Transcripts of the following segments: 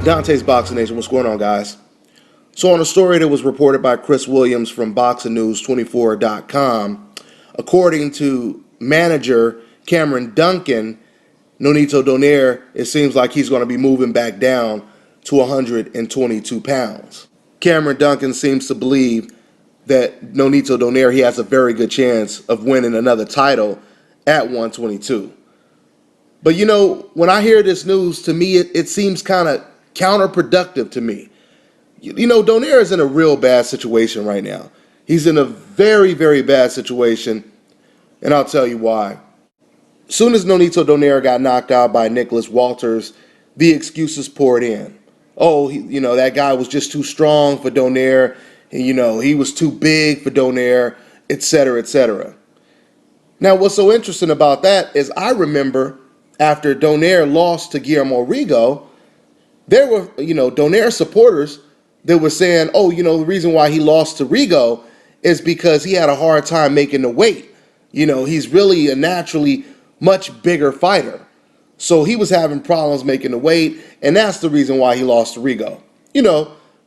Dante's Boxing Nation, what's going on, guys? So on a story that was reported by Chris Williams from BoxingNews24.com, according to manager Cameron Dunkin, Nonito Donaire, it seems like he's going to be moving back down to 122 pounds. Cameron Dunkin seems to believe that Nonito Donaire, he has a very good chance of winning another title at 122. But you know, when I hear this news, to me, it seems kind of counterproductive to me. You know, Donaire is in a real bad situation right now. He's in a very, very bad situation, and I'll tell you why. Soon as Nonito Donaire got knocked out by Nicholas Walters, the excuses poured in. Oh, that guy was just too strong for Donaire, and, he was too big for Donaire, etc., etc. Now, what's so interesting about that is I remember after Donaire lost to Guillermo Rigo, there were, Donaire supporters that were saying, oh, the reason why he lost to Rigo is because he had a hard time making the weight. He's really a naturally much bigger fighter. So he was having problems making the weight, and that's the reason why he lost to Rigo.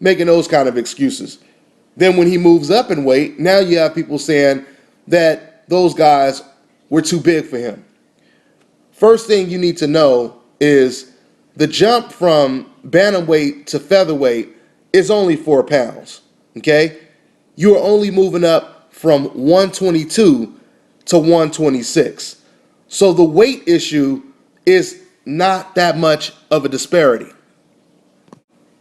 Making those kind of excuses. Then when he moves up in weight, now you have people saying that those guys were too big for him. First thing you need to know is the jump from bantamweight to featherweight is only 4 pounds, okay? You are only moving up from 122 to 126. So the weight issue is not that much of a disparity.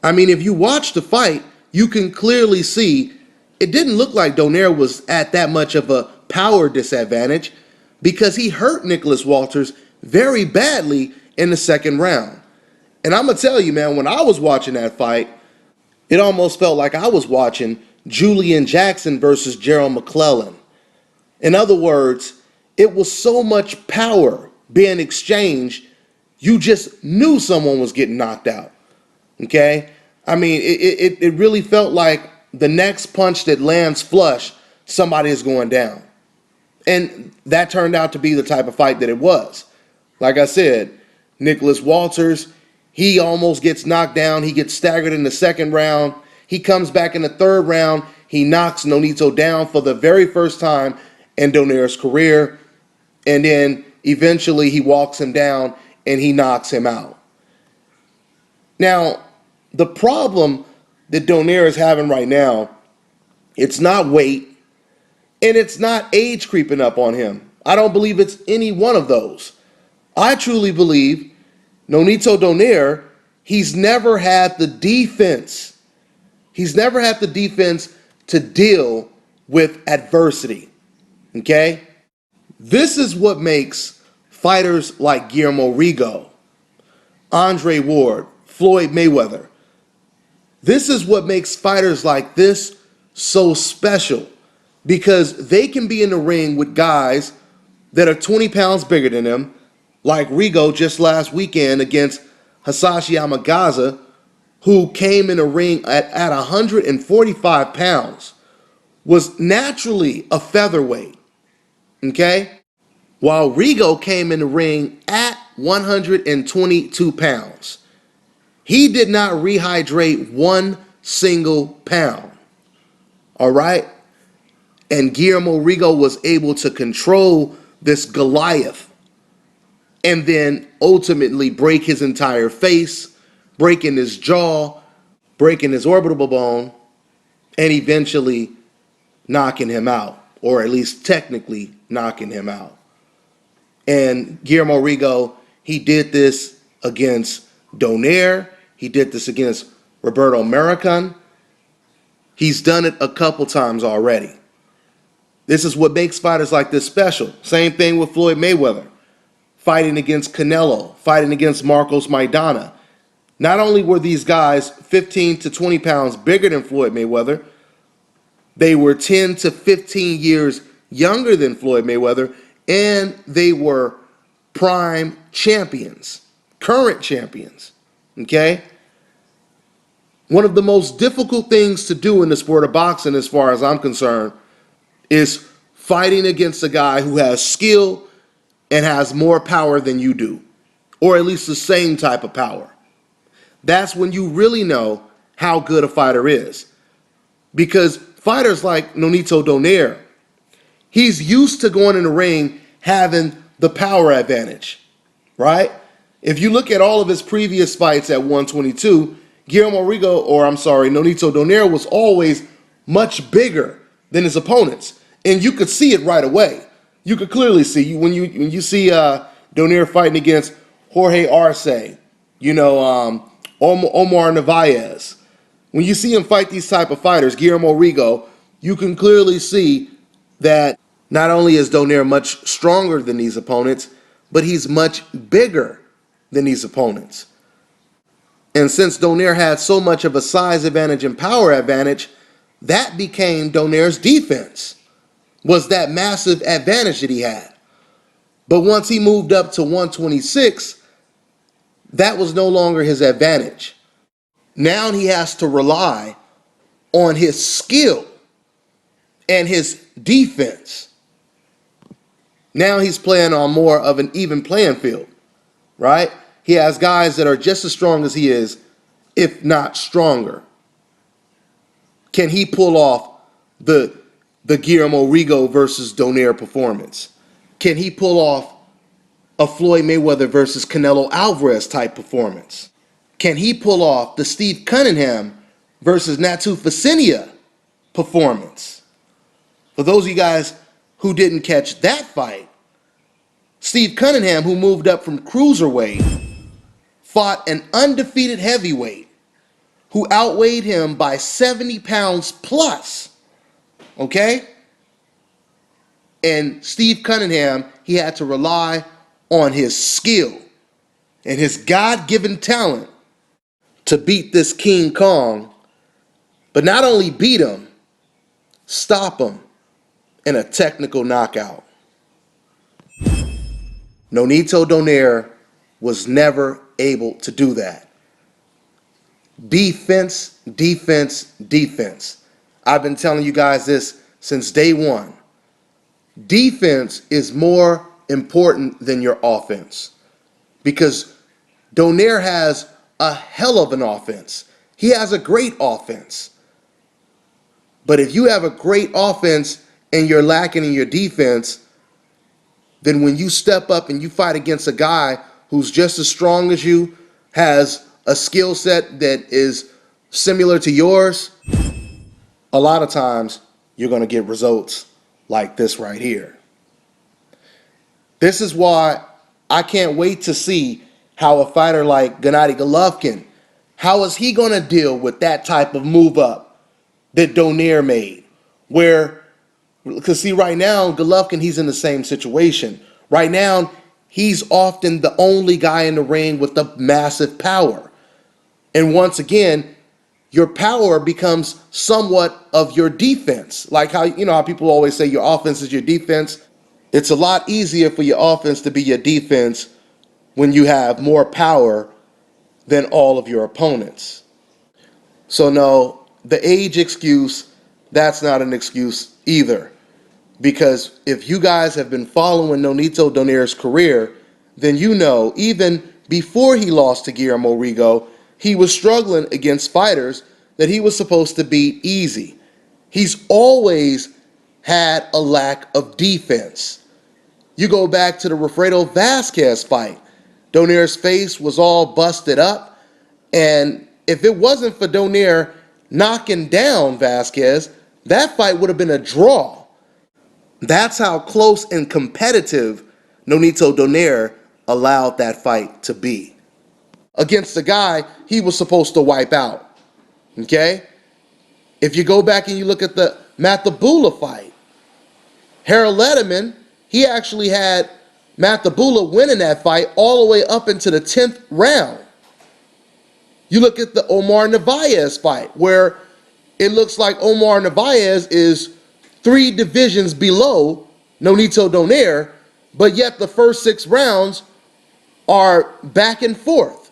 I mean, if you watch the fight, you can clearly see it didn't look like Donaire was at that much of a power disadvantage because he hurt Nicholas Walters very badly in the second round. And I'm going to tell you, man, when I was watching that fight, it almost felt like I was watching Julian Jackson versus Gerald McClellan. In other words, it was so much power being exchanged, you just knew someone was getting knocked out. Okay? I mean, it really felt like the next punch that lands flush, somebody is going down. And that turned out to be the type of fight that it was. Like I said, Nicholas Walters, he almost gets knocked down. He gets staggered in the second round. He comes back in the third round. He knocks Nonito down for the very first time in Donaire's career. And then eventually he walks him down and he knocks him out. Now, the problem that Donaire is having right now, it's not weight and it's not age creeping up on him. I don't believe it's any one of those. I truly believe Nonito Donaire, he's never had the defense. He's never had the defense to deal with adversity. Okay? This is what makes fighters like Guillermo Rigo, Andre Ward, Floyd Mayweather. This is what makes fighters like this so special because they can be in the ring with guys that are 20 pounds bigger than them, like Rigo just last weekend against Hisashi Amagaza, who came in the ring at 145 pounds, was naturally a featherweight, okay? While Rigo came in the ring at 122 pounds. He did not rehydrate one single pound, all right? And Guillermo Rigo was able to control this Goliath and then ultimately break his entire face, breaking his jaw, breaking his orbital bone, and eventually knocking him out, or at least technically knocking him out. And Guillermo Rigo, he did this against Donaire. He did this against Roberto Maricon. He's done it a couple times already. This is what makes fighters like this special. Same thing with Floyd Mayweather. Fighting against Canelo, fighting against Marcos Maidana. Not only were these guys 15 to 20 pounds bigger than Floyd Mayweather, they were 10 to 15 years younger than Floyd Mayweather, and they were prime champions, current champions, okay? One of the most difficult things to do in the sport of boxing, as far as I'm concerned, is fighting against a guy who has skill and has more power than you do, or at least the same type of power. That's when you really know how good a fighter is. Because fighters like Nonito Donaire, he's used to going in the ring having the power advantage, right? If you look at all of his previous fights at 122, Nonito Donaire was always much bigger than his opponents. And you could see it right away. You could clearly see when you see Donaire fighting against Jorge Arce, Omar Narvaez. When you see him fight these type of fighters, Guillermo Rigo, you can clearly see that not only is Donaire much stronger than these opponents, but he's much bigger than these opponents. And since Donaire had so much of a size advantage and power advantage, that became Donaire's defense, was that massive advantage that he had. But once he moved up to 126, that was no longer his advantage. Now he has to rely on his skill and his defense. Now he's playing on more of an even playing field, right? He has guys that are just as strong as he is, if not stronger. Can he pull off the Guillermo Rigo versus Donaire performance? Can he pull off a Floyd Mayweather versus Canelo Alvarez type performance? Can he pull off the Steve Cunningham versus Natu Facenia performance? For those of you guys who didn't catch that fight, Steve Cunningham, who moved up from cruiserweight, fought an undefeated heavyweight who outweighed him by 70 pounds plus, okay? And Steve Cunningham, he had to rely on his skill and his God-given talent to beat this King Kong, but not only beat him, stop him in a technical knockout. Nonito Donaire was never able to do that. Defense, defense, defense. I've been telling you guys this since day one. Defense is more important than your offense, because Donaire has a hell of an offense. He has a great offense. But if you have a great offense and you're lacking in your defense, then when you step up and you fight against a guy who's just as strong as you, has a skill set that is similar to yours, a lot of times you're going to get results like this right here. This is why I can't wait to see how a fighter like Gennady Golovkin, how is he going to deal with that type of move up that Donaire made? Because see, right now, Golovkin, he's in the same situation. Right now, he's often the only guy in the ring with the massive power. And once again, your power becomes somewhat of your defense. Like how people always say your offense is your defense. It's a lot easier for your offense to be your defense when you have more power than all of your opponents. So no, the age excuse, that's not an excuse either. Because if you guys have been following Nonito Donaire's career, then you know even before he lost to Guillermo Rigo, he was struggling against fighters that he was supposed to beat easy. He's always had a lack of defense. You go back to the Wilfredo Vasquez fight. Donaire's face was all busted up, and if it wasn't for Donaire knocking down Vasquez, that fight would have been a draw. That's how close and competitive Nonito Donaire allowed that fight to be against a guy he was supposed to wipe out. Okay? If you go back and you look at the Matabula fight, Harold Lederman, he actually had Matabula winning that fight all the way up into the 10th round. You look at the Omar Narvaez fight, where it looks like Omar Narvaez is 3 divisions below Nonito Donaire, but yet the first 6 rounds are back and forth.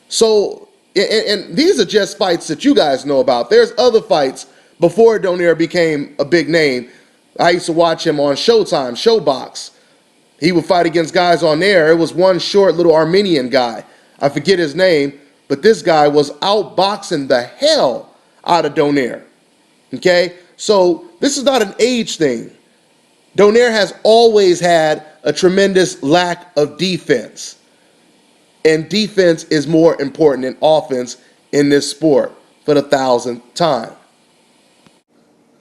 So, and these are just fights that you guys know about. There's other fights before Donaire became a big name. I used to watch him on Showtime, Showbox. He would fight against guys on there. It was one short little Armenian guy. I forget his name, but this guy was outboxing the hell out of Donaire. Okay? So this is not an age thing. Donaire has always had a tremendous lack of defense. And defense is more important than offense in this sport for the 1,000th time.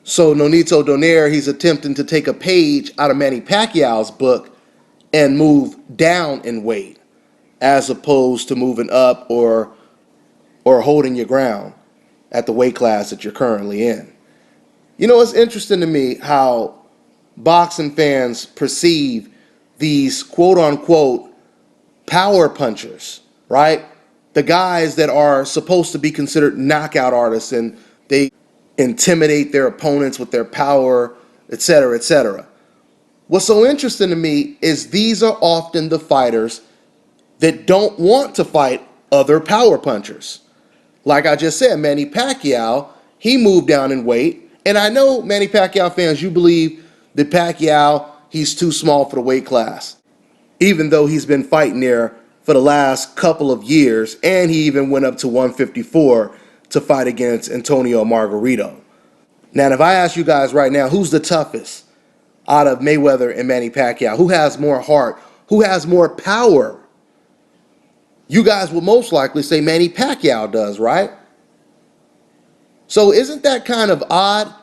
So Nonito Donaire, he's attempting to take a page out of Manny Pacquiao's book and move down in weight as opposed to moving up or holding your ground at the weight class that you're currently in. You know, it's interesting to me how boxing fans perceive these quote unquote power punchers, right? The guys that are supposed to be considered knockout artists and they intimidate their opponents with their power, etc., etc. What's so interesting to me is these are often the fighters that don't want to fight other power punchers. Like I just said, Manny Pacquiao, he moved down in weight. And I know, Manny Pacquiao fans, you believe that Pacquiao, he's too small for the weight class, even though he's been fighting there for the last couple of years, and he even went up to 154 to fight against Antonio Margarito. Now, if I ask you guys right now, who's the toughest out of Mayweather and Manny Pacquiao? Who has more heart? Who has more power? You guys will most likely say Manny Pacquiao does, right? So isn't that kind of odd?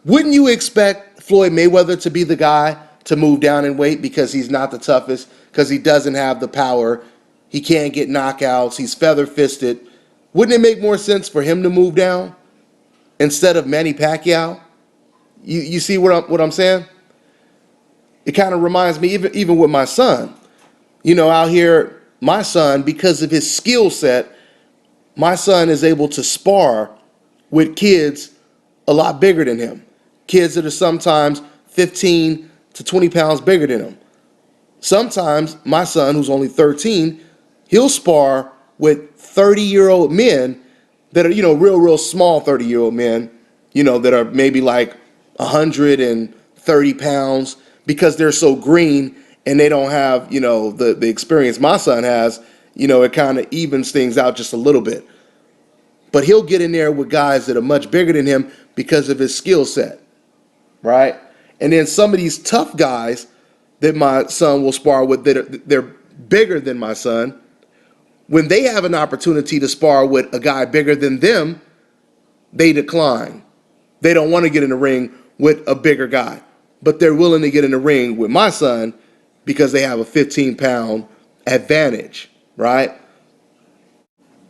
Wouldn't you expect Floyd Mayweather to be the guy to move down in weight because he's not the toughest, because he doesn't have the power, he can't get knockouts, he's feather-fisted? Wouldn't it make more sense for him to move down instead of Manny Pacquiao? You see what I'm saying? It kind of reminds me, even with my son. You know, out here, my son, because of his skill set, my son is able to spar with kids a lot bigger than him. Kids that are sometimes 15 to 20 pounds bigger than him. Sometimes my son, who's only 13, he'll spar with 30-year-old men that are, real small 30-year-old men, that are maybe like 130 pounds because they're so green and they don't have, the experience my son has. It kind of evens things out just a little bit. But he'll get in there with guys that are much bigger than him because of his skill set, right? And then some of these tough guys that my son will spar with, they're bigger than my son, when they have an opportunity to spar with a guy bigger than them, they decline. They don't want to get in the ring with a bigger guy, but they're willing to get in the ring with my son because they have a 15-pound advantage, right?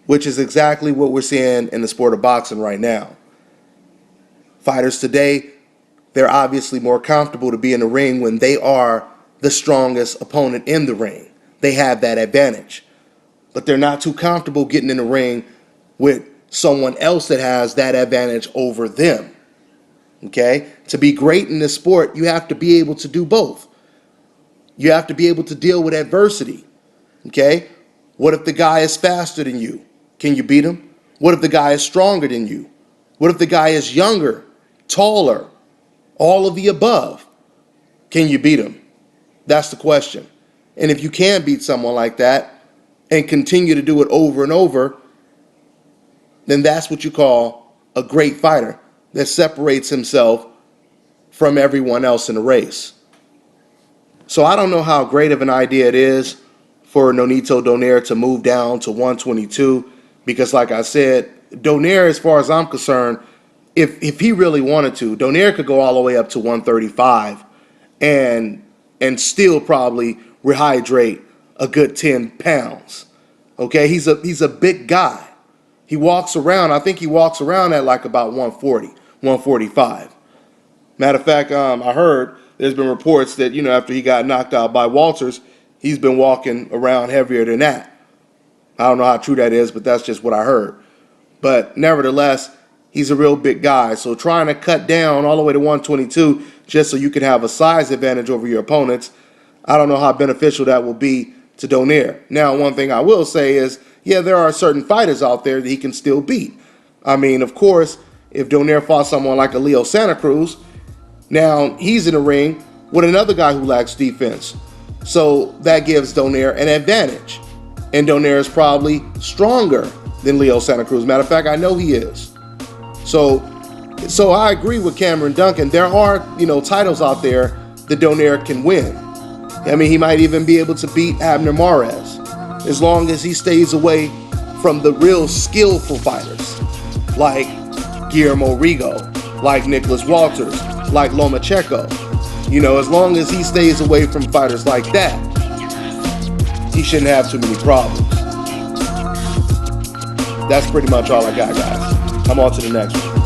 Which is exactly what we're seeing in the sport of boxing right now. Fighters today, they're obviously more comfortable to be in the ring when they are the strongest opponent in the ring. They have that advantage. But they're not too comfortable getting in the ring with someone else that has that advantage over them. Okay? To be great in this sport, you have to be able to do both. You have to be able to deal with adversity. Okay? What if the guy is faster than you? Can you beat him? What if the guy is stronger than you? What if the guy is younger, taller, all of the above? Can you beat him? That's the question. And if you can beat someone like that and continue to do it over and over, then that's what you call a great fighter that separates himself from everyone else in the race. So I don't know how great of an idea it is for Nonito Donaire to move down to 122 because, like I said, Donaire, as far as I'm concerned, if he really wanted to, Donaire could go all the way up to 135 and still probably rehydrate a good 10 pounds. Okay, he's a big guy. He walks around, I think he walks around at like about 140, 145. Matter of fact, I heard there's been reports that, after he got knocked out by Walters, he's been walking around heavier than that. I don't know how true that is, but that's just what I heard. But nevertheless, he's a real big guy. So trying to cut down all the way to 122 just so you can have a size advantage over your opponents, I don't know how beneficial that will be to Donaire. Now, one thing I will say is, yeah, there are certain fighters out there that he can still beat. I mean, of course, if Donaire fought someone like a Leo Santa Cruz, now he's in the ring with another guy who lacks defense. So that gives Donaire an advantage. And Donaire is probably stronger than Leo Santa Cruz. Matter of fact, I know he is. So I agree with Cameron Dunkin. There are, titles out there that Donaire can win. I mean, he might even be able to beat Abner Mares as long as he stays away from the real skillful fighters like Guillermo Rigo, like Nicholas Walters, like Lomachenko. As long as he stays away from fighters like that, he shouldn't have too many problems. That's pretty much all I got, guys. I'm on to the next one.